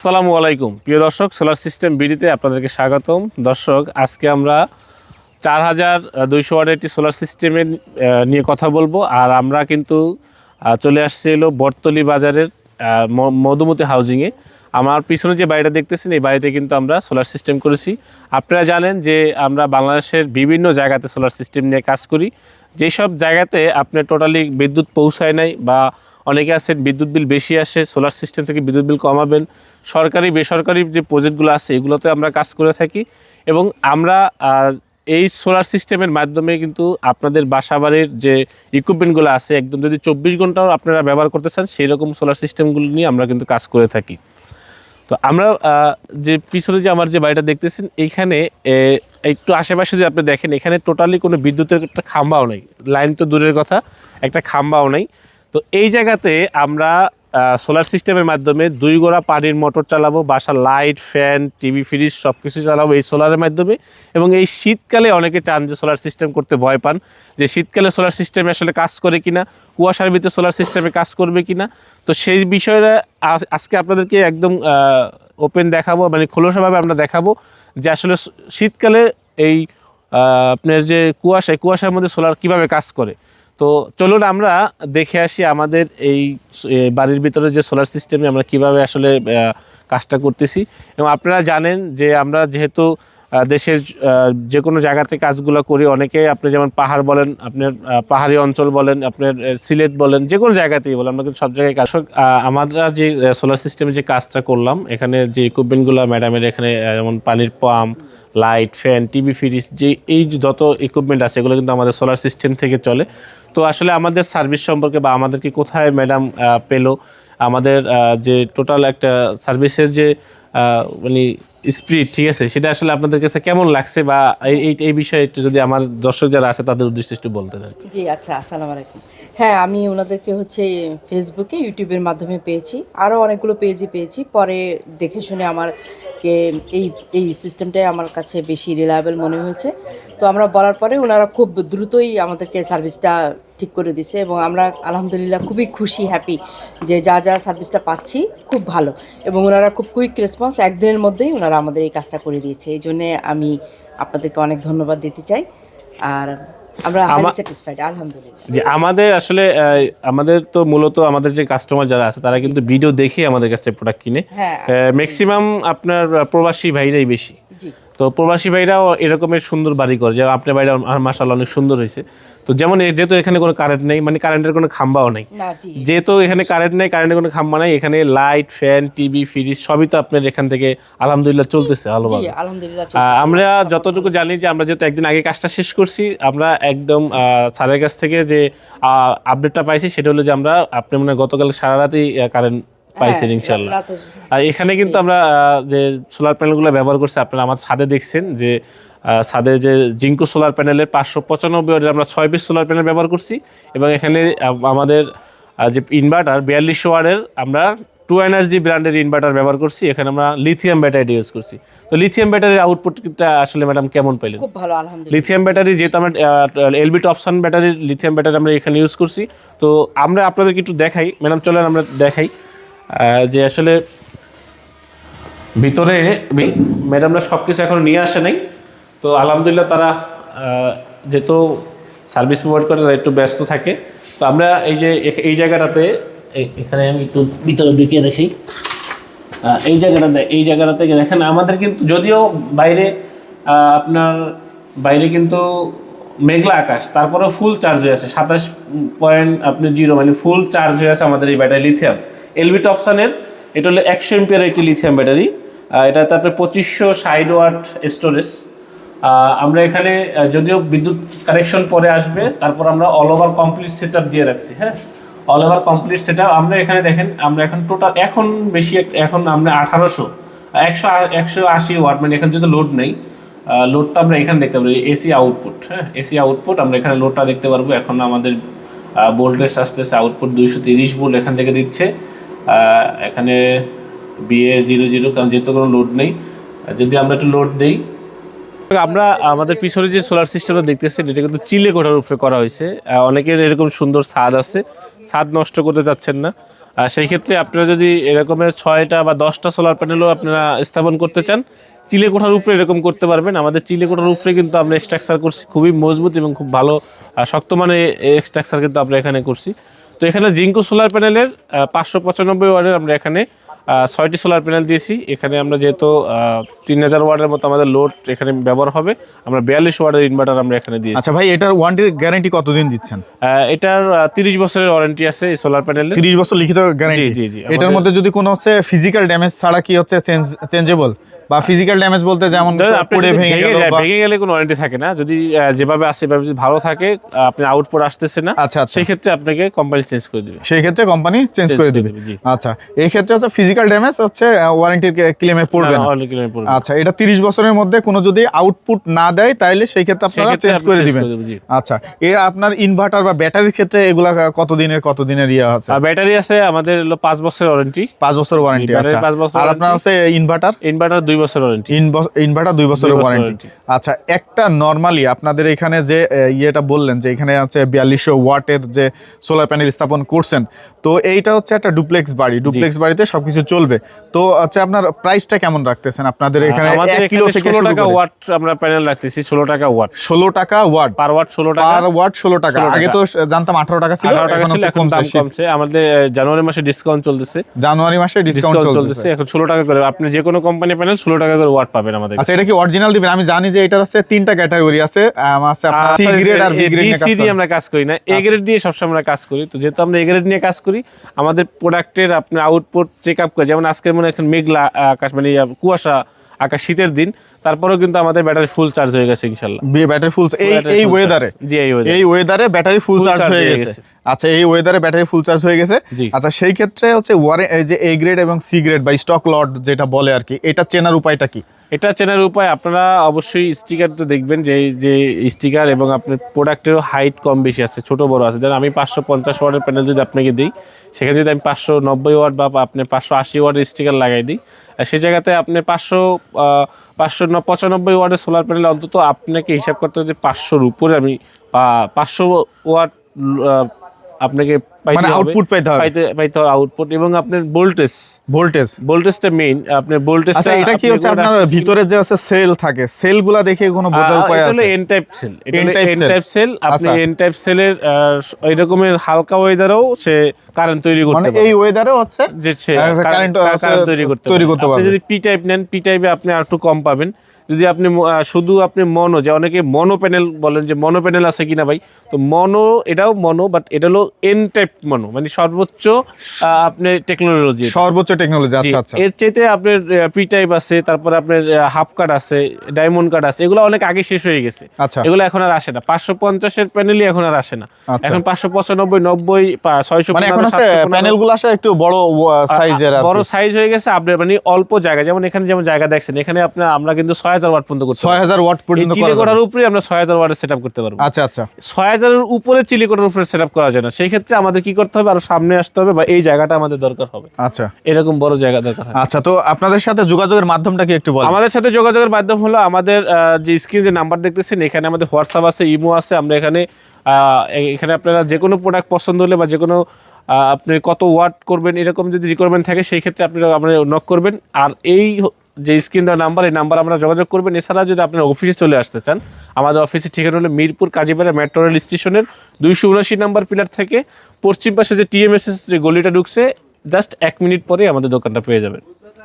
আসসালামু আলাইকুম প্রিয় দর্শক, সোলার সিস্টেম বিডিতে আপনাদেরকে স্বাগতম। দর্শক, আজকে আমরা 4200 ওয়াটের একটি সোলার সিস্টেমের নিয়ে কথা বলবো। আর আমরা কিন্তু চলে আসছি হলো বটতলী বাজারের মধুমতি হাউজিংয়ে। আমার পিছনে যে বাড়িটা দেখতেছেন, এই বাড়িতে কিন্তু আমরা সোলার সিস্টেম করেছি। আপনারা জানেন যে আমরা বাংলাদেশের বিভিন্ন জায়গাতে সোলার সিস্টেম নিয়ে কাজ করি। যেসব জায়গাতে আপনার টোটালি বিদ্যুৎ পৌঁছায় নাই বা অনেকে আছেন বিদ্যুৎ বিল বেশি আসে, সোলার সিস্টেম থেকে বিদ্যুৎ বিল কমাবেন, সরকারি বেসরকারি যে প্রজেক্টগুলো আছে এগুলোতে আমরা কাজ করে থাকি। এবং আমরা এই সোলার সিস্টেমের মাধ্যমে কিন্তু আপনাদের বাসাবাড়ির যে ইকুইপমেন্টগুলো আছে একদম যদি 24 ঘন্টাও আপনারা ব্যবহার করতে চান সেই রকম সোলার সিস্টেমগুলো নিয়ে আমরা কিন্তু কাজ করে থাকি। তো আমরা যে পিছনে যে আমার যে বাড়িটা দেখতেছেন, এইখানে একটু আশেপাশে যদি আপনি দেখেন, এখানে টোটালি কোনো বিদ্যুতের একটা খাম্বাও নেই, লাইন তো দূরের কথা, একটা খাম্বাও নেই। তো এই জায়গাতে আমরা সোলার সিস্টেমের মাধ্যমে 2 গোড়া পানির মোটর চালাবো, বাসার লাইট, ফ্যান, টিভি, ফ্রিজ সব কিছু চালাবো এই সোলারের মাধ্যমে। এবং এই শীতকালে অনেকে চান যে সোলার সিস্টেম করতে ভয় পান যে শীতকালে সোলার সিস্টেমে আসলে কাজ করে কিনা, কুয়াশার ভিতরে সোলার সিস্টেমে কাজ করবে কিনা। তো সেই বিষয়টা আজকে আপনাদেরকে একদম ওপেন দেখাবো, মানে খোলসাভাবে আমরা দেখাবো যে আসলে শীতকালে এই আপনার যে কুয়াশার মধ্যে সোলার কিভাবে কাজ করে। তো চলুন আমরা দেখে আসি আমাদের এই বাড়ির ভিতরে যে সোলার সিস্টেমে আমরা কিভাবে আসলে কাজটা করতেছি। এবং আপনারা জানেন যে আমরা যেহেতু দেশের যে কোনো জায়গাতে কাজগুলো করি, অনেকে আপনি যেমন পাহাড় বলেন, আপনার পাহাড়ি অঞ্চল বলেন, আপনার সিলেট বলেন, যে কোনো জায়গাতেই বলেন, আমরা কিন্তু সব জায়গায় কাজ। আমরা যে সোলার সিস্টেমে যে কাজটা করলাম, এখানে যে ইকুইপমেন্টগুলো ম্যাডামের এখানে যেমন পানির pump, light, fan, TV, fridge, যে এই যত ইকুইপমেন্ট আছে এগুলো কিন্তু আমাদের সোলার সিস্টেম থেকে চলে। তো আসলে আমাদের সার্ভিস সম্পর্কে বা আমাদেরকে কোথায় ম্যাডাম পেলো, আমাদের যে টোটাল একটা সার্ভিসের যে মানে স্পিরিট, ঠিক আছে, সেটা আসলে আপনাদের কাছে কেমন লাগছে বা এই বিষয়ে একটু যদি আমার দর্শক যারা আছে তাদের উদ্দেশ্যে একটু বলতে চান। জি আচ্ছা, আসসালামু আলাইকুম। হ্যাঁ, আমি ওনাদেরকে ফেসবুকে, ইউটিউবের মাধ্যমে পেয়েছি, আরও অনেকগুলো পেজে পেয়েছি। পরে দেখে শুনে এই এই সিস্টেমটাই আমার কাছে বেশি রিলায়েবল মনে হয়েছে। তো আমরা বলার পরে ওনারা খুব দ্রুতই আমাদেরকে সার্ভিসটা ঠিক করে দিছে এবং আমরা আলহামদুলিল্লাহ খুবই খুশি, হ্যাপি যে যা সার্ভিসটা পাচ্ছি খুব ভালো। এবং ওনারা খুব কুইক রেসপন্স, একদিনের মধ্যেই ওনারা আমাদের এই কাজটা করে দিয়েছে। এই জন্যে আমি আপনাদেরকে অনেক ধন্যবাদ দিতে চাই। আর আমরা হাইলি স্যাটিসফাইড আলহামদুলিল্লাহ। যে আমাদের আসলে আমাদের তো মূলত আমাদের যে কাস্টমার যারা আছে তারা কিন্তু ভিডিও দেখে আমাদের কাছে প্রোডাক্ট কিনে। ম্যাক্সিমাম আপনার প্রবাসী ভাইরাই বেশি। তো প্রবাসী ভাইরাও এরকমের সুন্দর বাড়ি করে, যে আপনার বাড়িটা মাশাআল্লাহ অনেক সুন্দর হয়েছে। তো যেমন যেহেতু এখানে কোনো কারেন্ট নেই, মানে কারেন্টের কোনো খাম্বাও নেই, যেহেতু এখানে কারেন্ট নেই, কারেন্টের কোনো খাম্বা নাই, এখানে লাইট, ফ্যান, টিভি, ফ্রিজ সবই তো আপনার এখান থেকে আলহামদুলিল্লাহ চলতেছে ভালোভাবে। আমরা যতটুকু জানি যে আমরা যেহেতু একদিন আগে কাজটা শেষ করছি, আমরা একদম স্যারের কাছ থেকে যে আপডেটটা পাইছি সেটা হলো যে আমরা আপনি মনে হয় গতকাল সারা রাতেই কারেন্ট পাইছেন ইনশাল্লাহ। আর এখানে কিন্তু আমরা যে সোলার প্যানেলগুলো ব্যবহার করছি, আপনারা আমার ছাদে দেখছেন যে ছাদে যে জিঙ্কো সোলার প্যানেলের 595 ওয়াটের আমরা 6 পিস সোলার প্যানেল ব্যবহার করছি। এবং এখানে আমাদের যে ইনভার্টার 4200 ওয়াটের আমরা টু এনার্জি ব্র্যান্ডের ইনভার্টার ব্যবহার করছি। এখানে আমরা লিথিয়াম ব্যাটারি ইউজ করছি। তো লিথিয়াম ব্যাটারির আউটপুটটা আসলে ম্যাডাম কেমন পেলেন? খুব ভালো আলহামদুলিল্লাহ। লিথিয়াম ব্যাটারি যেহেতু আমরা এলবি টপসন ব্যাটারির লিথিয়াম ব্যাটারি আমরা এখানে ইউজ করছি। তো আমরা আপনাদেরকে একটু দেখাই ম্যাডাম, চলেন আমরা দেখাই যে আসলে ভিতরে ম্যাডামরা সব কিছু এখন নিয়ে আসে নাই। তো আলহামদুলিল্লাহ তারা যেহেতু সার্ভিস প্রোভাইড করে তারা একটু ব্যস্ত থাকে। তো আমরা এই জায়গাটাতে এখানে আমি একটু ভিতরে ঢুকিয়ে দেখি। এই জায়গাটাতে দেখেন আমাদের কিন্তু যদিও বাইরে আপনার বাইরে কিন্তু মেঘলা আকাশ, তারপরেও ফুল চার্জ হয়ে আছে 27.0, মানে ফুল চার্জ হয়ে আছে আমাদের এই ব্যাটারি লিথিয়াম এলবি টপসনের। এটা হলো 100 এমপিয়ার একটি লিথিয়াম ব্যাটারি। এটা তারপরে 2560 ওয়াট স্টোরেজ। আমরা এখানে যদিও বিদ্যুৎ কানেকশন পরে আসবে, তারপর আমরা all over complete set up দিয়ে রাখছি। হ্যাঁ, all over complete set up আমরা এখানে দেখেন, আমরা এখন টোটাল এখন আমরা 180 ওয়াট, মানে এখানে যেহেতু লোড নেই, লোডটা আমরা এখানে দেখতে পারবো এসি আউটপুট। হ্যাঁ, এসি আউটপুট আমরা এখানে লোডটা দেখতে পারবো। এখন আমাদের ভোল্টেজ আসতেছে আউটপুট 230 ভোল্ট এখান থেকে দিচ্ছে। এখানে BA00, কারণ যেহেতু কোনো লোড নেই। যদি আমরা একটু লোড দিই, আমরা আমাদের পিছনে যে সোলার সিস্টেমটা দেখতেছেন এটা কিন্তু চিলে কোঠার উপরে করা হয়েছে। অনেকের এরকম সুন্দর ছাদ আছে, ছাদ নষ্ট করতে চাচ্ছেন না, সেই ক্ষেত্রে আপনারা যদি এরকমের 6টা বা 10টা সোলার প্যানেলও আপনারা স্থাপন করতে চান, চিলে কোঠার উপরে এরকম করতে পারবেন। আমাদের চিলে কোঠার উপরে কিন্তু আমরা স্ট্রাকচার করছি খুবই মজবুত এবং খুব ভালো শক্ত মানের স্ট্রাকচার কিন্তু আমরা এখানে করছি। তো এখানে জিঙ্কো সোলার প্যানেলের 595 ওয়াটের আমরা এখানে 6টি সোলার প্যানেল দিয়েছি। এখানে আমরা যেহেতু 3000 ওয়াটের মতো আমাদের লোড এখানে ব্যবহার হবে, আমরা 42 ওয়াটের ইনভার্টার আমরা এখানে দিয়েছি। আচ্ছা ভাই, এটার ওয়ারেন্টির গ্যারান্টি কতদিন দিচ্ছেন? এটার 30 বছরের ওয়ারেন্টি আছে এই সোলার প্যানেলে। 30 বছর লিখিত গ্যারান্টি? জি জি জি। এটার মধ্যে যদি কোনো হচ্ছে ফিজিক্যাল ড্যামেজ ছাড়া কি হচ্ছে চেঞ্জেবল, বা ফিজিক্যাল ড্যামেজ বলতে যেমন পড়ে ভেঙে গেলে কোনো ওয়ারেন্টি থাকে না। যদি যেভাবে আসে সেভাবে যদি ভালো থাকে, আপনি আউটপুট আসতেছে না, আচ্ছা সেই ক্ষেত্রে আপনাকে কোম্পানি চেঞ্জ করে দিবে। সেই ক্ষেত্রে কোম্পানি চেঞ্জ করে দিবে। জি। আচ্ছা, এই ক্ষেত্রে হচ্ছে ফিজিক্যাল ড্যামেজ হচ্ছে ওয়ারেন্টির ক্লেমে পড়বে না। আচ্ছা, এটা 30 বছরের মধ্যে কোনো যদি আউটপুট না দেয় তাহলে সেই ক্ষেত্রে আপনারা চেঞ্জ করে দিবেন। আচ্ছা, এর আপনার ইনভার্টার বা ব্যাটারির ক্ষেত্রে এগুলা কতদিনের ইয়ে আছে? ব্যাটারি আছে আমাদের হলো 5 বছরের ওয়ারেন্টি। 5 বছর ওয়ারেন্টি। আচ্ছা, আর আপনার আছে ইনভার্টার 2 বছর ওয়ারেন্টি। ইনভার্টার 2 বছরের ওয়ারেন্টি। আচ্ছা, একটা নরমালি আপনাদের এখানে যে ইয়েটা বললেন যে এখানে আছে 4200 ওয়াটের যে সোলার প্যানেল স্থাপন করছেন, তো এইটা হচ্ছে একটা ডুপ্লেক্স বাড়িতে সবকিছু চলবে। তো আচ্ছা, আপনার প্রাইসটা কেমন রাখতেছেন আপনাদের এখানে? 1 কিলো থেকে 16 টাকা ওয়াট আমরা প্যানেল রাখতেছি। 16 টাকা ওয়াট। 16 টাকা ওয়াট পার ওয়াট 16 টাকা। পার ওয়াট 16 টাকা। আগে তো জানতাম 18 টাকা ছিল, এখন দাম কমছে। আমাদের জানুয়ারি মাসে ডিসকাউন্ট চলতেছে। জানুয়ারি মাসে ডিসকাউন্ট চলতেছে, এখন 16 টাকা করে আপনি যে কোনো কোম্পানি প্যানেল 16 টাকা করে ওয়াট পাবেন আমাদের। আচ্ছা, এটা কি অরিজিনাল দিবেন? আমি জানি যে এটার আছে 3টা ক্যাটাগরি আছে, আপনার সি গ্রেড আর বি গ্রেড নিয়ে আমরা কাজ করি না, এ গ্রেড দিয়ে সবসময় আমরা কাজ করি। তো যেহেতু আমরা এ গ্রেড নিয়ে কাজ করি, আমাদের প্রোডাক্টের আপনার আউটপুট চেক আপ করে, যেমন আজকে মনে এখন মেঘলা আকাশ, মানে কুয়াশা আকাশ, শীতের দিন, তারপরেও কিন্তু আমাদের ব্যাটারি ফুল চার্জ হয়ে গেছে ইনশাআল্লাহ। ব্যাটারি ফুল এই ওয়েদারে? জি, এই ওয়েদারে ব্যাটারি ফুল চার্জ হয়ে গেছে। আচ্ছা, এই ওয়েদারে ব্যাটারি ফুল চার্জ হয়ে গেছে। আচ্ছা, সেই ক্ষেত্রে হচ্ছে এই যে এ গ্রেড এবং সি গ্রেড বা স্টক লট যেটা বলে আর কি, এটা চেনার উপায়টা কি? এটা চেনার উপায়, আপনারা অবশ্যই স্টিকারটা দেখবেন যে স্টিকার এবং আপনার প্রোডাক্টেরও হাইট কম বেশি আছে, ছোট বড় আছে। যেন আমি 550 ওয়াটের প্যানেল যদি আপনাকে দিই, সেখানে যদি আমি 590 ওয়াট বা আপনি 580 ওয়াটের স্টিকার লাগাই দিই, সেই জায়গাতে আপনি 595 ওয়াটের সোলার প্যানেল অন্তত আপনাকে হিসাব করতে হবে যে 500-র উপরে আমি 500 ওয়াট আপনাকে আউটপুট পাইতে হবে আউটপুট। এবং আপনার ভোল্টেজটা মেইন। আপনার ভোল্টেজ, আচ্ছা, এটা কি হচ্ছে আপনার ভিতরে যে আছে সেল থাকে, সেলগুলা দেখে কোনো বোঝার উপায় আছে? N type cell, N type cell. আপনি এন টাইপ সেলের এই রকমের হালকা ওয়েদারেও সে কারেন্ট তৈরি করতে পারে। এই ওয়েদারে হচ্ছে যে কারেন্ট তৈরি করতে পারে। আপনি যদি পি টাইপ নেন, পি টাইপে আপনি আর একটু কম পাবেন। যদি আপনি শুধু আপনি মনো, যে অনেকে মনো প্যানেল বলেন যে মনো প্যানেল আছে কিনা ভাই, তো মনো, এটাও মনো, বাট এটা হলো এন টাইপ মনো, মানে সর্বোচ্চ আপনার টেকনোলজি। আচ্ছা আচ্ছা। এর চাইতে আপনার পি টাইপ আছে, তারপর আপনার হাফ কাট আছে, ডায়মন্ড কাট আছে, এগুলো অনেক আগে শেষ হয়ে গেছে। আচ্ছা, এগুলো এখন আর আসে না। 550-এর প্যানেলই এখন আর আসে না। এখন 595, 90, 600, মানে এখন আছে প্যানেলগুলো আসে একটু বড় সাইজের, বড় সাইজ হয়ে গেছে আপনার, মানে অল্প জায়গা। যেমন এখানে যেমন জায়গা দেখছেন, এখানে আমরা কিন্তু 6000 ওয়াট পর্যন্ত করতে পারবো। 6000 ওয়াট পর্যন্ত চিলি কোঠার উপরে আমরা 6000 ওয়াটের সেটআপ করতে পারবো। আচ্ছা আচ্ছা। 6000 এর উপরে চিলি কোঠার উপরে সেটআপ করা যায় না। সেই ক্ষেত্রে আমাদের কি করতে হবে, আরো সামনে আসতে হবে, বা এই জায়গাটা আমাদের দরকার হবে। আচ্ছা, এরকম বড় জায়গা দরকার হয়। আচ্ছা, তো আপনাদের সাথে যোগাযোগের মাধ্যমটা কি একটু বলেন? আমাদের সাথে যোগাযোগের মাধ্যম হলো আমাদের যে স্ক্রিনে যে নাম্বার দেখতেছেন, এখানে আমাদের হোয়াটসঅ্যাপ আছে, ইমো আছে। আমরা এখানে আপনারা যে কোনো প্রোডাক্ট পছন্দ হলে বা যে কোনো আপনি কত ওয়াট করবেন এরকম যদি রিকোয়ারমেন্ট থাকে, সেই ক্ষেত্রে আপনারা নক করবেন। আর এই যে স্ক্রিন দেওয়া নাম্বার, এই নাম্বার আমরা যোগাযোগ করবেন। এছাড়া যদি আপনার অফিসে চলে আসতে চান, আমাদের অফিসের ঠিকানা হলো মিরপুর কাজীপাড়া মেট্রো রেল স্টেশনের 279 নাম্বার পিলার থেকে পশ্চিম পাশে যে টিএমএসএস যে গলিটা ঢুকছে, জাস্ট 1 মিনিট পরে আমাদের দোকানটা পেয়ে যাবেন।